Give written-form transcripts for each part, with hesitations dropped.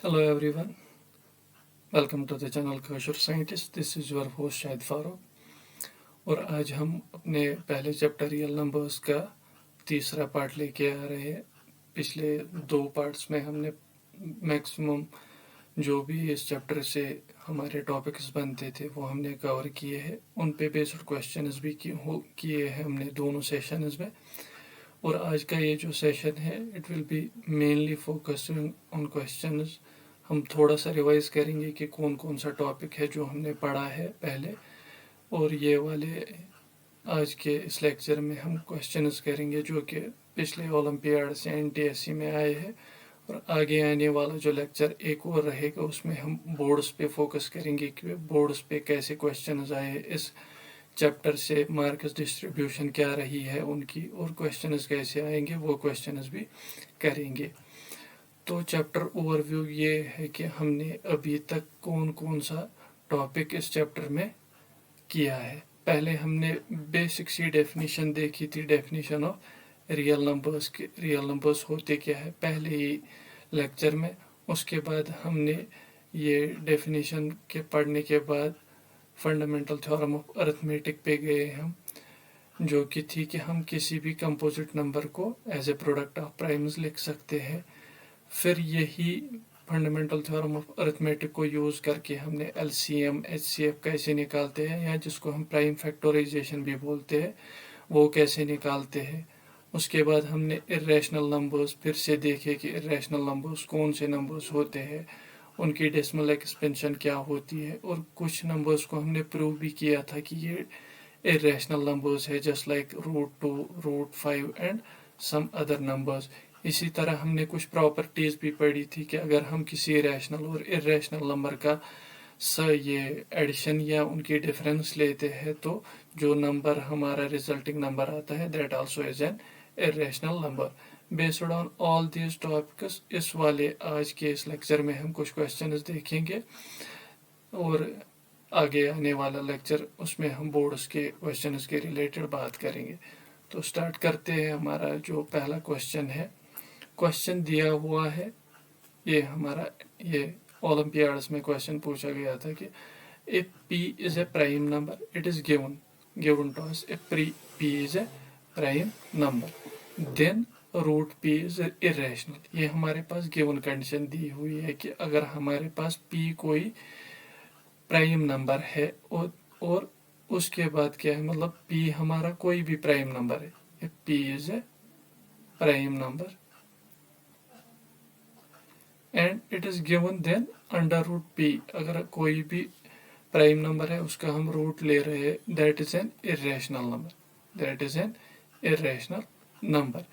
Hello everyone, welcome to the channel Kashur Scientist. This is your host Shahid Farooq और आज हम अपने पहले चैप्टर रियल नंबर्स का तीसरा पार्ट लेके आ रहे हैं। पिछले दो पार्ट्स में हमने मैक्सिमम जो भी इस चैप्टर से हमारे टॉपिक्स बनते थे वो हमने कवर किए हैं। उन पे बेस्ड क्वेश्चंस भी किए हैं हमने दोनों सेशंस में। और आज का ये जो सेशन है it will B mainly focusing on questions. हम थोड़ा सा रिवाइज करेंगे कि कौन कौन सा टॉपिक है जो हमने पढ़ा है पहले, और ये वाले आज के इस लेक्चर में हम क्वेश्चंस करेंगे जो कि पिछले ओलंपियाड से एनटीएससी में आए हैं। और आगे आने वाला जो लेक्चर एक और रहेगा उसमें हम बोर्ड्स पे फोकस करेंगे कि बोर्ड्स पे कैसे क्वेश्चंस आए, इस चैप्टर से मार्क्स डिस्ट्रीब्यूशन क्या रही है उनकी, और क्वेश्चंस कैसे आएंगे वो क्वेश्चंस भी करेंगे। तो चैप्टर ओवरव्यू ये है कि हमने अभी तक कौन कौन सा टॉपिक इस चैप्टर में किया है। पहले हमने बेसिक सी डेफिनेशन देखी थी, डेफिनेशन ऑफ रियल नंबर्स की। रियल नंबर्स होते क्या है पहले ही लेक्चर में। उसके बाद हमने ये डेफिनेशन के पढ़ने के बाद फंडामेंटल थ्योरम ऑफ अरिथमेटिक पे गए हम, जो कि थी कि हम किसी भी कंपोजिट नंबर को as a product of primes लिख सकते हैं। फिर यही फंडामेंटल थ्योरम ऑफ अरिथमेटिक को यूज करके हमने एलसीएम एचसीएफ कैसे निकालते हैं, या जिसको हम प्राइम फैक्टराइजेशन भी बोलते हैं, वो कैसे निकालते हैं। उसके बाद हमने इरेशनल नंबर्स फिर से देखे कि इरेशनल नंबर्स कौन से नंबर्स होते हैं, उनकी डेसिमल एक्सपेंशन क्या होती है, और कुछ नंबर्स को हमने प्रूव भी किया था कि ये इरेशनल नंबर्स है, just like √2, √5 and some other numbers. इसी तरह हमने कुछ प्रॉपर्टीज भी पढ़ी थी कि अगर हम किसी रैशनल और इरेशनल नंबर का ये एडिशन या उनकी डिफरेंस लेते हैं तो जो नंबर हमारा रिजल्टिंग नंबर आता है that also is an irrational number. Based on all these topics इस वाले आज के इस लेक्चर में हम कुछ क्वेश्चंस देखेंगे, और आगे आने वाला लेक्चर उसमें हम बोर्ड्स के क्वेश्चंस के रिलेटेड बात करेंगे। तो स्टार्ट करते हैं। हमारा जो पहला क्वेश्चन है, क्वेश्चन दिया हुआ है, ये हमारा ये ओलंपियाड्स में क्वेश्चन पूछा गया था कि if p is a prime number it is given to us if p is a prime number then √p is irrational। ये हमारे पास गिवन कंडीशन दी हुई है कि अगर हमारे पास p कोई प्राइम नंबर है और उसके बाद क्या है, मतलब p हमारा कोई भी प्राइम नंबर है, if p is a prime number and it is given then √p, अगर कोई भी प्राइम नंबर है उसका हम रूट ले रहे हैं, that is an irrational number, that is an irrational number.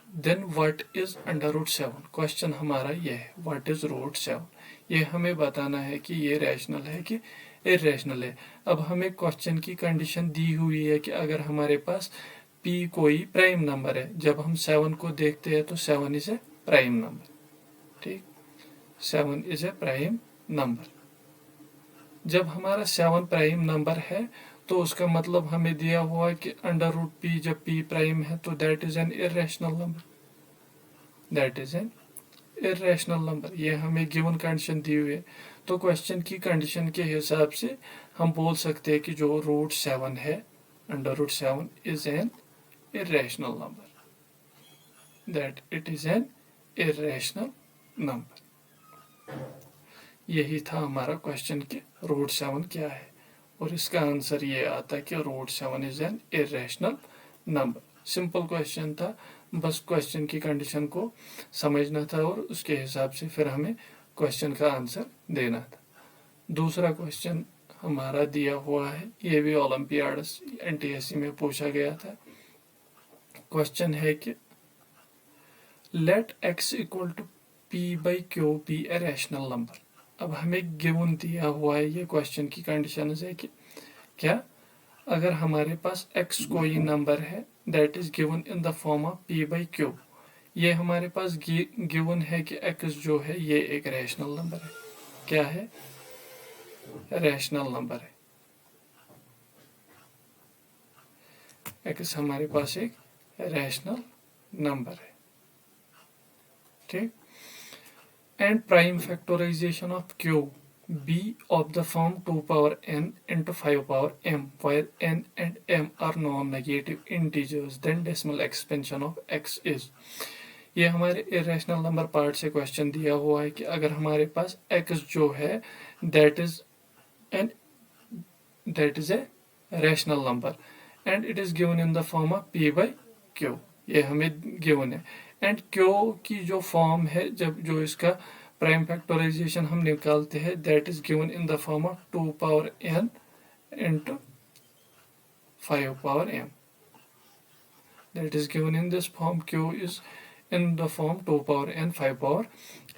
Then what is √7, question हमारा ये है व्हाट इज √7। ये हमें बताना है कि ये रैशनल है कि इरेशनल है। अब हमें क्वेश्चन की कंडीशन दी हुई है कि अगर हमारे पास p कोई प्राइम नंबर है, जब हम 7 को देखते हैं तो 7 इज ए प्राइम नंबर, ठीक, 7 इज ए प्राइम नंबर। जब हमारा 7 प्राइम नंबर है तो उसका मतलब हमें दिया हुआ है कि √p जब p प्राइम है तो that is an irrational number, that is an irrational number. ये हमें गिवन कंडीशन दी हुई है। तो क्वेश्चन की कंडीशन के हिसाब से हम बोल सकते हैं कि जो √7 है, √7 is an irrational number, that it is an irrational number. यही था हमारा क्वेश्चन कि √7 क्या है, और इसका आंसर ये आता है कि √7 is an irrational number. Simple question था, बस क्वेश्चन की कंडीशन को समझना था और उसके हिसाब से फिर हमें क्वेश्चन का आंसर देना था। दूसरा क्वेश्चन हमारा दिया हुआ है, ये भी ओलंपियाड एनटीएससी में पूछा गया था। क्वेश्चन है कि let x equal to p/q be a rational number. अब हमें गिवन दिया हुआ है, ये क्वेश्चन की कंडीशन है कि क्या अगर हमारे पास x कोई नंबर है that is given in the form of p/q। ये हमारे पास गिवन है कि x जो है ये एक रैशनल नंबर है। क्या है? रैशनल नंबर है। x हमारे पास एक रैशनल नंबर है, ठीक। and prime factorization of q be of the form 2 power n into 5 power m, where n and m are non-negative integers, then decimal expansion of x is। ये हमारे irrational number part से question दिया हुआ है कि अगर हमारे पास x जो है that is N that is a rational number and it is given in the form of p by q, ये हमें गिवन है। एंड q की जो फॉर्म है जब जो इसका प्राइम फैक्टराइजेशन हम निकालते हैं that is given in the form of 2 power n into 5 power m, that is given in this form. q is in the form 2 power n 5 power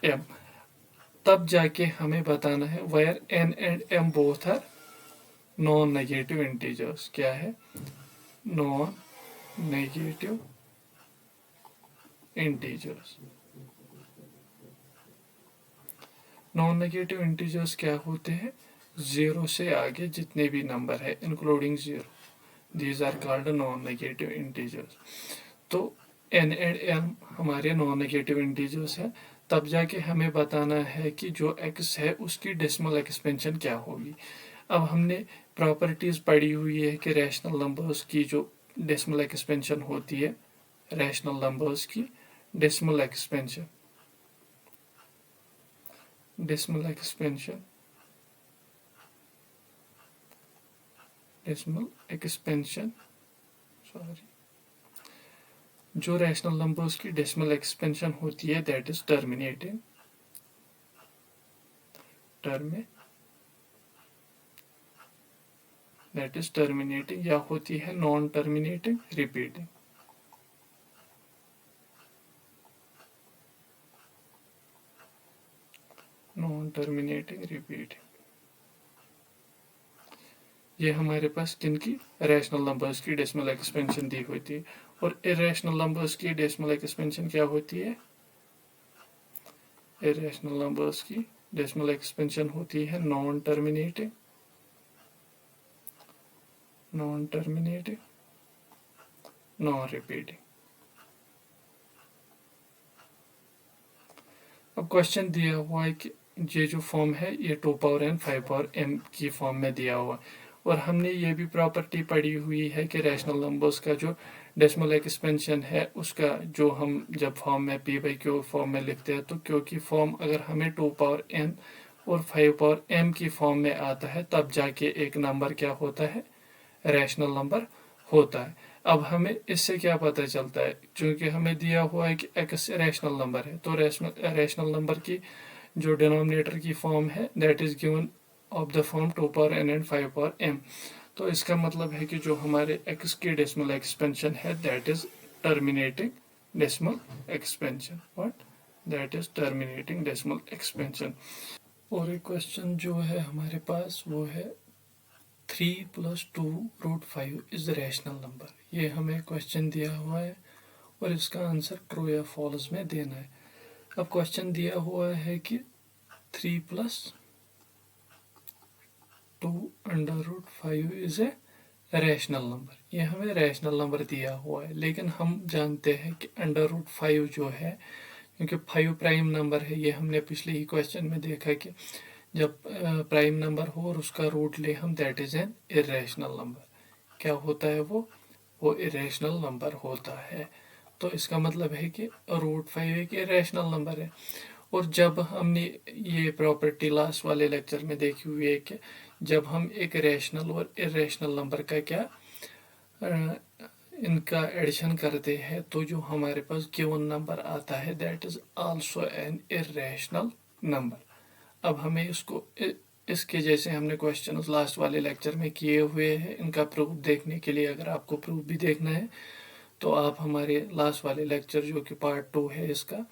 m। तब जाके हमें बताना है where n and m both are non negative integers. क्या है? Non negative integers. Non negative integers क्या होते हैं? जीरो से आगे जितने भी नंबर है including zero, these are called non negative integers. तो n एंड m हमारे नॉन नेगेटिव इंटीजर्स है। तब जाके हमें बताना है कि जो x है उसकी डेसिमल एक्सपेंशन क्या होगी। अब हमने प्रॉपर्टीज पढ़ी हुई है कि रैशनल नंबर्स की जो डेसिमल एक्सपेंशन होती है, रैशनल नंबर्स की decimal expansion, decimal expansion, decimal expansion sorry, जो रैशनल नंबर्स की डेसिमल एक्सपेंशन होती है that is terminating, that is terminating, या होती है non terminating repeating. Non terminating repeating, ये हमारे पास किनकी? रैशनल नंबर्स की डेसिमल एक्सपेंशन दी होती है। और इरेशनल नंबर्स की डेसिमल एक्सपेंशन क्या होती है? इरेशनल नंबर्स की डेसिमल एक्सपेंशन होती है non terminating, non terminating, non repeating. अब क्वेश्चन दिया हुआ है कि ये जो फॉर्म है ये 2 पावर n 5 पावर m की फॉर्म में दिया हुआ है, और हमने ये भी प्रॉपर्टी पढ़ी हुई है कि रैशनल नंबर्स का जो डेसिमल एक्सपेंशन है उसका जो हम जब फॉर्म में p बाई q फॉर्म में लिखते हैं तो q की फॉर्म अगर हमें 2 पावर n और 5 पावर m की फॉर्म में आता है तब जाके एक नंबर क्या होता है? रैशनल नंबर होता है। अब हमें इससे क्या पता चलता है? क्योंकि हमें दिया हुआ है कि x रैशनल नंबर है, तो रैशनल नंबर की जो डिनोमिनेटर की फॉर्म है that is given of the form 2 power n and 5 power m। तो इसका मतलब है कि जो हमारे x की डेसिमल एक्सपेंशन है that is terminating decimal expansion. What? That is terminating decimal expansion. और एक क्वेश्चन जो है हमारे पास वो है 3 + 2√5 इज रैशनल नंबर। ये हमें क्वेश्चन दिया हुआ है और इसका आंसर ट्रू या फॉल्स में देना है। अब क्वेश्चन दिया हुआ है कि 3 + 2√5 इज ए रैशनल नंबर। ये हमें रैशनल नंबर दिया हुआ है, लेकिन हम जानते हैं कि √5 जो है, क्योंकि 5 प्राइम नंबर है, ये हमने पिछले ही क्वेश्चन में देखा कि जब प्राइम नंबर हो और उसका रूट ले हम that is an irrational number. क्या होता है वो इरेशनल नंबर होता है। तो इसका मतलब है कि √5 एक इरेशनल नंबर है। और जब हमने ये प्रॉपर्टी लास्ट वाले लेक्चर में देखी हुई है कि जब हम एक रैशनल और इरेशनल नंबर का क्या इनका एडिशन करते हैं तो जो हमारे पास गिवन नंबर आता है that is also an irrational number. अब हमें इसको इसके जैसे हमने क्वेश्चन लास्ट वाले लेक्चर में किए हुए हैं, इनका प्रूफ देखने के लिए अगर आपको प्रूफ भी देखना है तो आप हमारे लास्ट वाले लेक्चर जो कि पार्ट 2 है इसका,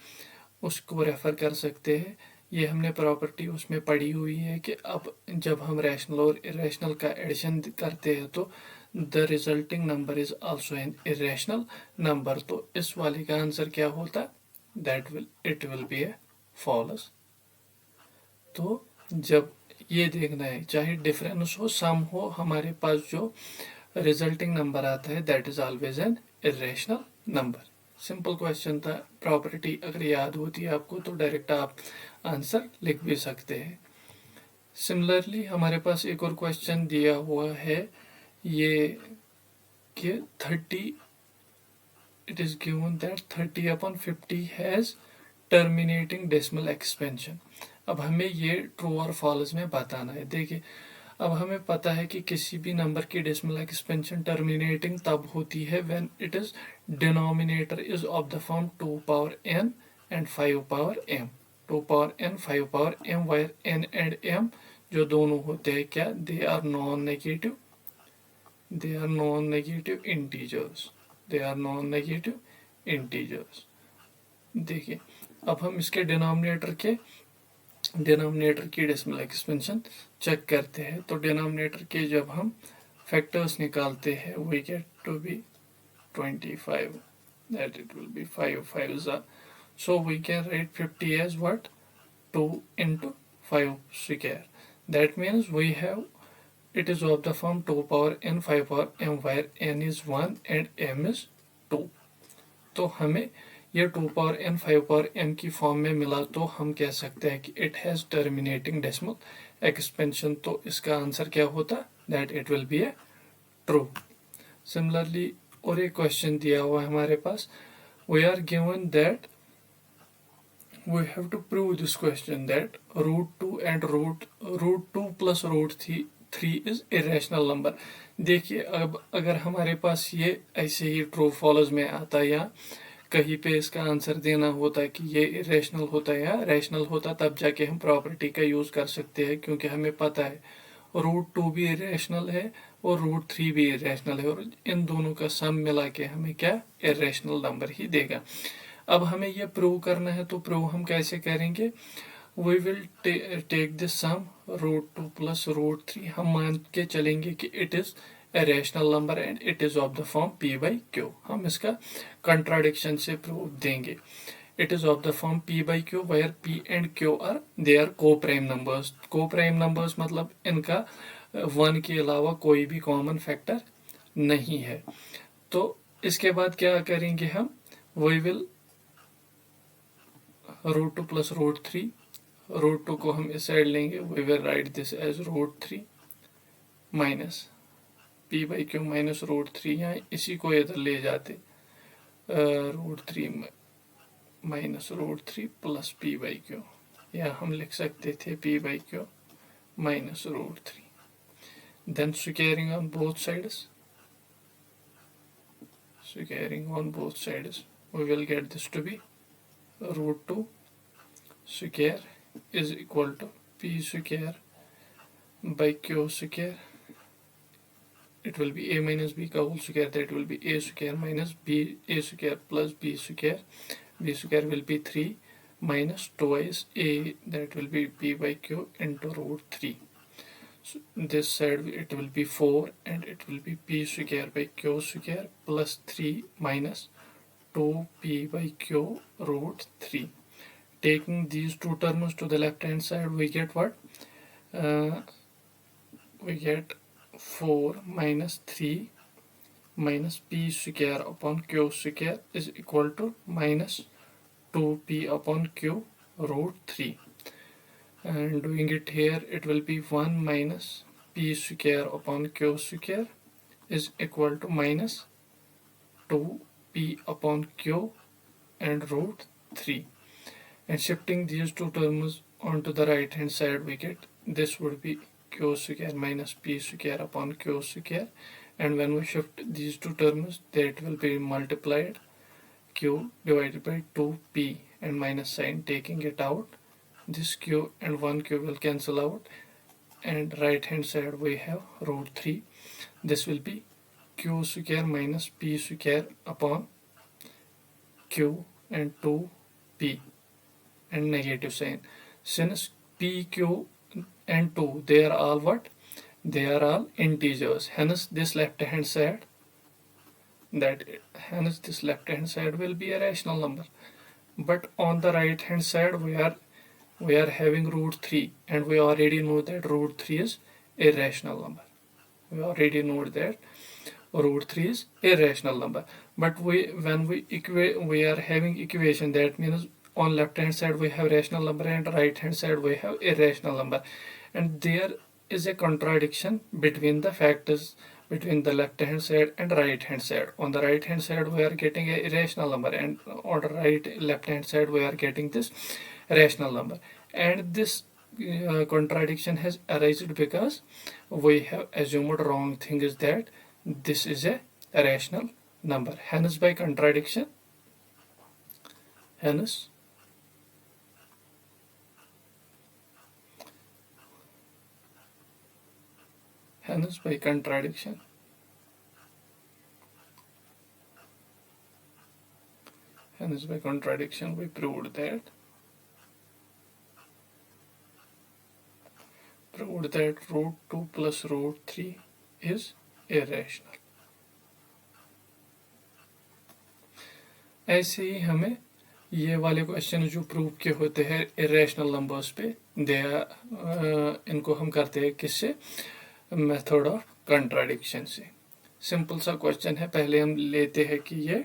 उसको रेफर कर सकते हैं। ये हमने प्रॉपर्टी उसमें पढ़ी हुई है कि अब जब हम रैशनल और इरेशनल का एडिशन करते हैं तो the resulting number is also an irrational number. तो इस वाले का आंसर क्या होता? That will it will be a false. तो जब ये देखना है चाहे डिफरेंस हो सम हो, हमारे पास जो रिजल्टिंग नंबर आता है that is always an irrational number. Simple question था। प्रॉपर्टी अगर याद होती है आपको तो डायरेक्ट आप आंसर लिख भी सकते हैं। सिमिलरली हमारे पास एक और क्वेश्चन दिया हुआ है ये कि 30, it is given that 30 upon 50 has terminating decimal expansion। अब हमें ये ट्रू और फॉल्स में बताना है। देखिए अब हमें पता है कि किसी भी नंबर की डेसिमल एक्सपेंशन टर्मिनेटिंग तब होती है when it is denominator is of the form 2 power n and 5 power m। 2 power n 5 power m where n and m जो दोनों होते हैं क्या, they are non negative, they are non negative integers, they are non negative integers. देखिए अब हम इसके denominator की डेसिमल एक्सपेंशन चेक करते हैं। तो डिनोमिनेटर के जब हम फैक्टर्स निकालते हैं we get to be 25, that it will be 5 5s are, so we can write 50 as what, 2 into 5 square। That means we have, it is of the form 2 power n 5 power m where n is 1 and m is 2। तो हमें ये 2 power n 5 power m की form में मिला तो हम कह सकते हैं कि it has terminating decimal expansion. तो इसका आंसर क्या होता, that it will be a true. Similarly और एक क्वेश्चन दिया हुआ है हमारे पास, we are given that we have to prove this question that √2 and √2 plus √3 is irrational number। देखिए अब अगर हमारे पास ये ऐसे ही ट्रू फॉल्स में आता या कहीं पे इसका आंसर देना होता है कि ये इरेशनल होता है या रैशनल होता, तब जाके हम प्रॉपर्टी का यूज कर सकते हैं, क्योंकि हमें पता है √2 भी इरेशनल है और √3 भी इरेशनल है और इन दोनों का सम मिला के हमें क्या, इरेशनल नंबर ही देगा। अब हमें ये प्रूव करना है, तो प्रूव हम कैसे करेंगे, we will take this sum √2 plus √3, हम मान के चलेंगे कि it is a rational number and it is of the form p/q। हम इसका कंट्राडिक्शन से प्रूव देंगे। It is of the form p/q where p and q are they are coprime numbers. Coprime numbers मतलब इनका 1 के अलावा कोई भी कॉमन फैक्टर नहीं है। तो इसके बाद क्या करेंगे हम, वी विल √2 प्लस √3, √2 को हम इस साइड लेंगे, we will write this as √3 minus p/q minus √3, यहाँ इसी को इधर ले जाते √3 माइनस √3 प्लस p/q, या हम लिख सकते थे p/q minus √3। Then squaring on both sides, squaring on both sides we will get this to be √2 square is equal to p square by q square, it will be a minus b का whole square, that will be a square minus b a square plus b square, b square will be 3 minus twice a, that will be p/q into √3। So this side it will be 4 and it will be p square by q square plus 3 minus 2p/q √3। Taking these two terms to the left hand side we get what, we get 4 minus 3 minus p square upon q square is equal to minus 2p upon q √3। And doing it here it will be 1 minus p square upon q square is equal to minus 2p upon q and √3। And shifting these two terms onto the right hand side we get this would be q square minus p square upon q square, and when we shift these two terms that will be multiplied q divided by 2p and minus sign taking it out, this q and 1q will cancel out, and right hand side we have √3, this will be q square minus p square upon q and 2p and negative sign. Since p, q and 2 they are all what, they are all integers, hence this left hand side will be a rational number. But on the right hand side we are having √3 and we already know that √3 is a rational number. We already know that √3 is a rational number. But when we are having equation, that means on left hand side we have rational number and right hand side we have irrational number, and there is a contradiction between the factors between the left hand side and right hand side. On the right hand side we are getting a irrational number, and on the left hand side we are getting this rational number, and this contradiction has arisen because we have assumed wrong thing is that this is a rational number. Hence by contradiction, hence by contradiction, we proved that root 2 plus root 3 is irrational. ऐसे ही हमें ये वाले question जो prove के होते हैं irrational numbers पे इनको हम करते हैं किससे, मेथड ऑफ कंट्राडिक्शन से। सिंपल सा क्वेश्चन है, पहले हम लेते हैं कि ये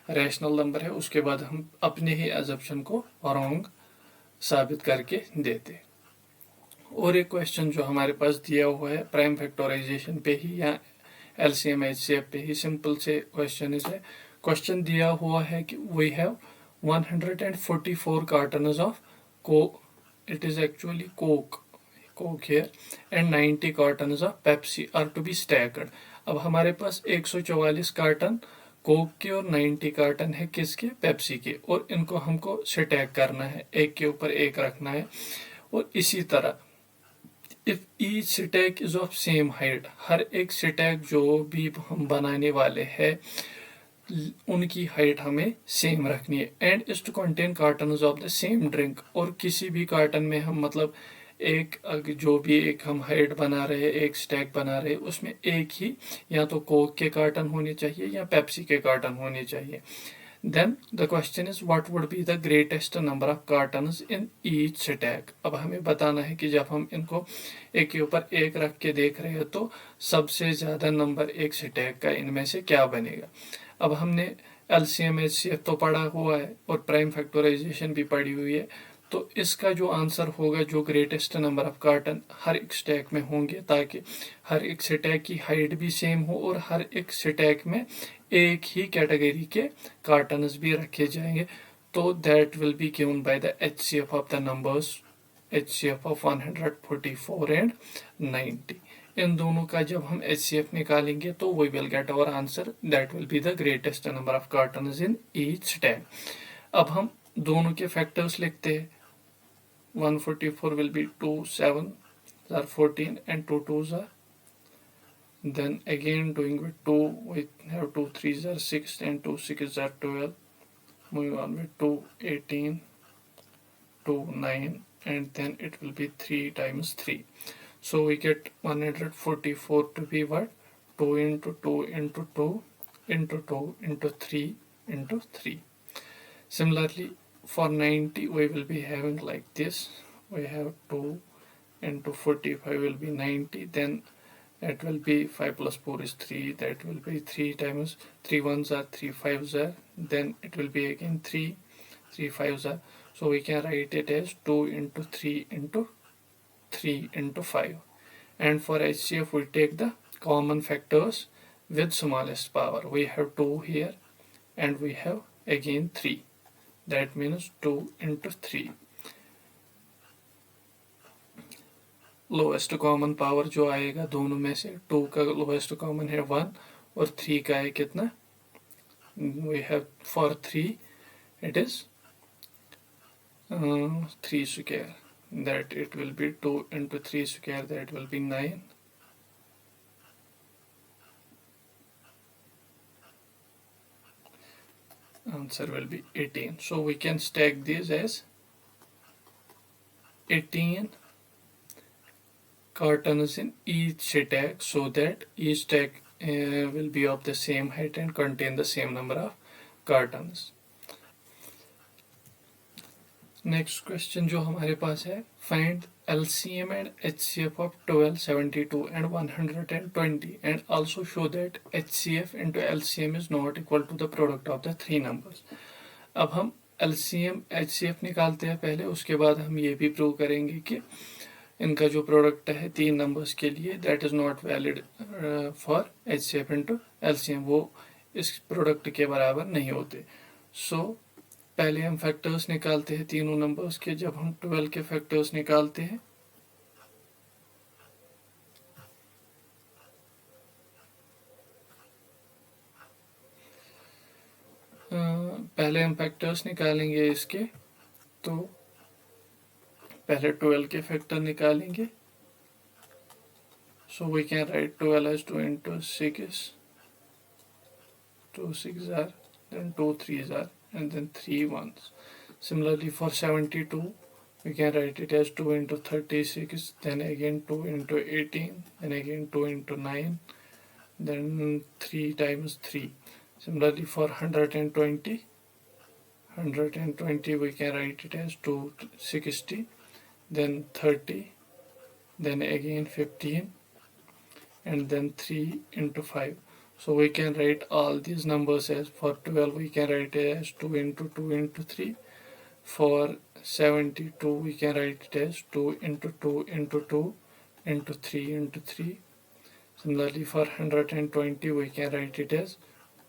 रैशनल नंबर है, उसके बाद हम अपने ही अजम्पशन को रॉन्ग साबित करके देते। और एक क्वेश्चन जो हमारे पास दिया हुआ है प्राइम फैक्टराइजेशन पे ही या एलसीएम एचसीएफ पे ही, सिंपल से क्वेश्चन है। क्वेश्चन दिया हुआ है कि we have 144 cartons of coke, it is actually coke here, and 90 cartons of Pepsi are to be stacked। अब हमारे पास 144 कार्टन कोक के और 90 कार्टन है किसके, पेप्सी के, और इनको हमको स्टैक करना है, एक के ऊपर एक रखना है। और इसी तरह if each stack is of same height, हर एक स्टैक जो भी हम बनाने वाले हैं उनकी हाइट हमें सेम रखनी है। And is to contain cartons of the same drink, और किसी भी कार्टन में हम मतलब एक जो भी एक हम हाइट बना रहे हैं, एक स्टैक बना रहे हैं, उसमें एक ही या तो कोक के कार्टन होने चाहिए या पेप्सी के कार्टन होने चाहिए। Then the question is what would be the greatest number of cartons in each stack. अब हमें बताना है कि जब हम इनको एक के ऊपर एक रख के देख रहे हैं तो सबसे ज्यादा नंबर एक स्टैक का इनमें से क्या बनेगा। अब हमने एलसीएम एचसीएफ तो पढ़ा हुआ है और प्राइम फैक्टराइजेशन भी पढ़ी हुई है, तो इसका जो आंसर होगा जो ग्रेटेस्ट नंबर ऑफ कार्टन हर एक स्टैक में होंगे, ताकि हर एक स्टैक की हाइट भी सेम हो और हर एक स्टैक में एक ही कैटेगरी के कार्टन्स भी रखे जाएंगे। तो that will be given by the HCF of the numbers, HCF of 144 and 90। इन दोनों का जब हम एचसीएफ निकालेंगे तो we will get our answer, that will be the greatest number of cartons in each stack. अब हम दोनों के फैक्टर्स लिखते हैं। 144 will be 2 7 are 14 and 2 2s are, then again doing with 2 we have 2 3s are 6 and 2 6s are 12, moving on with 2 18 2 9, and then it will be 3 times 3, so we get 144 to be what, 2 into 2 into 2 into 2 into 3 into 3. Similarly for 90 we will be having like this, we have 2 into 45 will be 90, then that will be 5 plus 4 is 3, that will be 3 times 3 ones are 3 5s are, then it will be again 3 3 5s are, so we can write it as 2 into 3 into 3 into 5. And for HCF we take the common factors with smallest power, we have 2 here and we have again 3, that means 2 into 3. Lowest common power जो आएगा दोनों में से, 2 का lowest common है 1 और 3 का है कितना, we have for 3 it is 3 square, that it will be 2 into 3 square, that will be 9, answer will be 18. So we can stack these as 18 cartons in each stack, so that each stack will be of the same height and contain the same number of cartons. Next question जो हमारे पास है, find LCM and HCF of 12, 72 and 120 and also show that HCF into LCM is not equal to the product of the three numbers. अब हम LCM HCF निकालते हैं पहले, उसके बाद हम ये भी प्रूव करेंगे कि इनका जो प्रोडक्ट है तीन नंबर्स के लिए that is not valid for HCF into LCM, वो इस प्रोडक्ट के बराबर नहीं होते। सो पहले हम फैक्टर्स निकालते हैं तीनों नंबर्स के। जब हम 12 के फैक्टर्स निकालते हैं पहले हम फैक्टर्स निकालेंगे इसके, तो पहले 12 के फैक्टर निकालेंगे। So we can write 12 as 2 into 6, 2 6 are, then 2 3s are, and then 3 1s. Similarly for 72 we can write it as 2 into 36, then again 2 into 18, then again 2 into 9, then 3 times 3. Similarly for 120 we can write it as 260, then 30, then again 15, and then 3 into 5. So we can write all these numbers as, for 12 we can write it as 2 into 2 into 3. For 72 we can write it as 2 into 2 into 2 into 3 into 3. Similarly for 120 we can write it as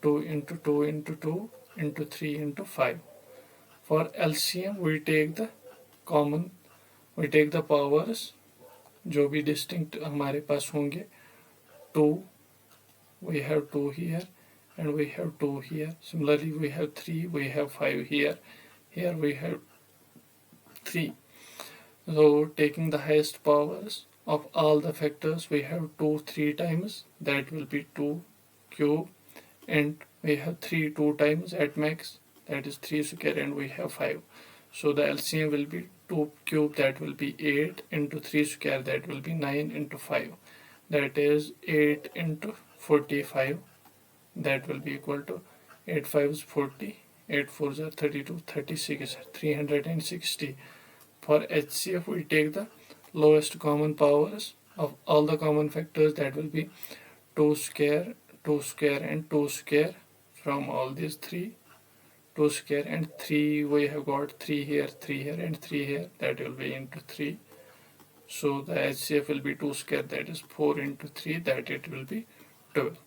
2 into 2 into 2 into 3 into 5. For LCM we take the common, we take the powers जो भी distinct हमारे पास होंगे। 2, we have 2 here, and we have 2 here. Similarly we have 3, we have 5 here, here we have 3. So taking the highest powers of all the factors, we have 2 3 times, that will be 2 cube, and we have 3 2 times at max, that is 3 square, and we have 5. So the LCM will be 2 cube, that will be 8, into 3 square, that will be 9, into 5, that is 8 into 45, that will be equal to 8 5s 40, 8 4s are 32, 36, 360. For HCF we take the lowest common powers of all the common factors, that will be 2 square, 2 square, and 2 square from all these 3, 2 square, and 3, we have got 3 here, 3 here, and 3 here, that will be into 3. So the HCF will be 2 square, that is 4 into 3, that it will be 12.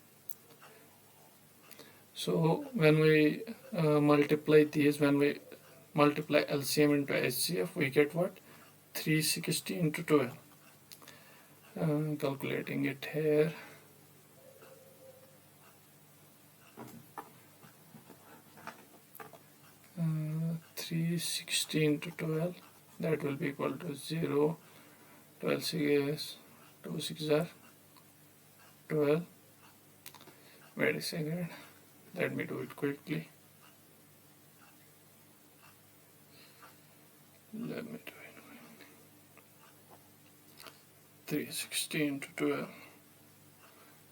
So when we multiply these, when we multiply LCM into HCF, we get what? 360 into 12. Calculating it here. Uh, 360 into 12, that will be equal to 0. 12 6 2 6 are 12. Wait a second, let me do it quickly. Let me do it. 360 into 12,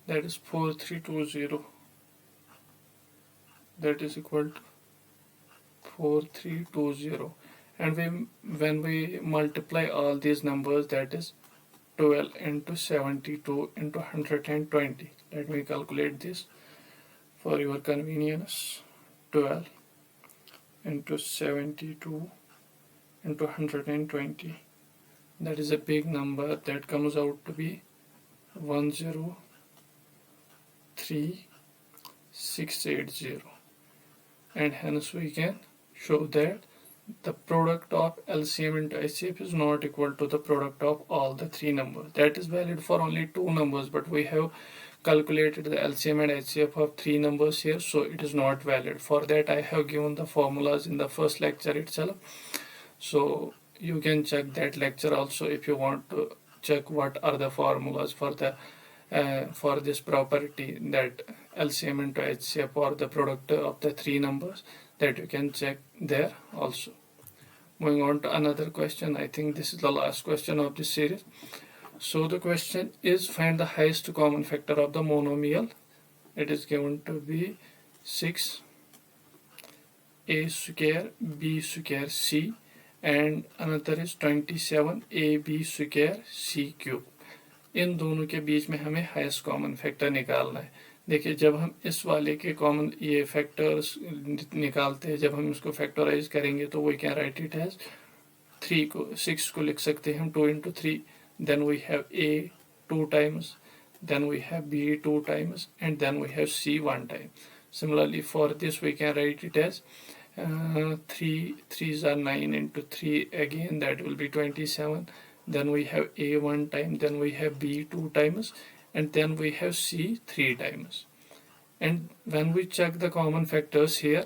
that is 4320, that is equal to 4320. And when we multiply all these numbers, that is 12 into 72 into 120. Let me calculate this for your convenience. 12 into 72 into 120, that is a big number, that comes out to be 103680, and hence we can show that the product of LCM into HCF is not equal to the product of all the three numbers. That is valid for only two numbers, but we have calculated the LCM and HCF of three numbers here, so it is not valid. For that I have given the formulas in the first lecture itself, so you can check that lecture also if you want to check what are the formulas for the for this property, that LCM into HCF or the product of the three numbers, that you can check there also. Moving on to another question, I think this is the last question of this series. So the question is, find the highest common factor of the monomial. It is given to be 6a square b square c, and another is 27ab square c cube. इन दोनों के बीच में हमें highest common factor निकालना है. देखिए जब हम इस वाले के कॉमन ये फैक्टर्स निकालते हैं, जब हम इसको फैक्टराइज करेंगे तो we can write it as 6 को लिख सकते हैं हम 2 into 3, then we have A 2 times, then we have B 2 times, and then we have C 1 time. Similarly for this we can write it as 3 3s are 9 into 3, again that will be 27, then we have A 1 time, then we have B 2 times, and then we have C 3 times. And when we check the common factors here,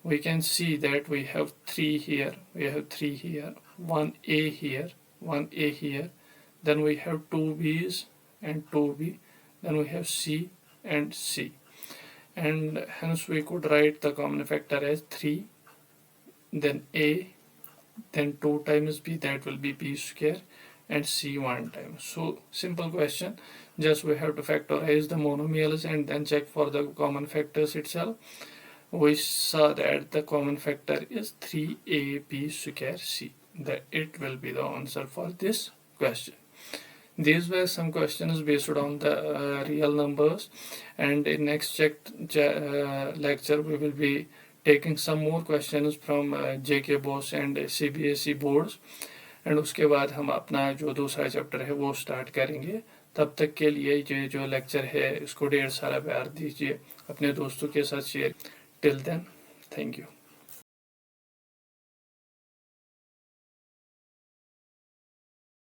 we can see that we have 3 here, we have 3 here, 1A here, 1A here, then we have 2B's and 2B, then we have C and C, and hence we could write the common factor as 3, then A, then 2 times B, that will be B square, and C 1 time. So simple question, just we have to factorize the monomials and then check for the common factors itself. We saw that the common factor is 3AB square C. That it will be the answer for this question. These were some questions based on the real numbers, and in next lecture we will be taking some more questions from JK Bose and CBSE boards, and उसके बाद हम अपना जो दूसरा chapter है वो start करेंगे। तब तक के लिए ये जो लेक्चर है इसको ढेर सारा प्यार दीजिए, अपने दोस्तों के साथ share. Till then, thank you.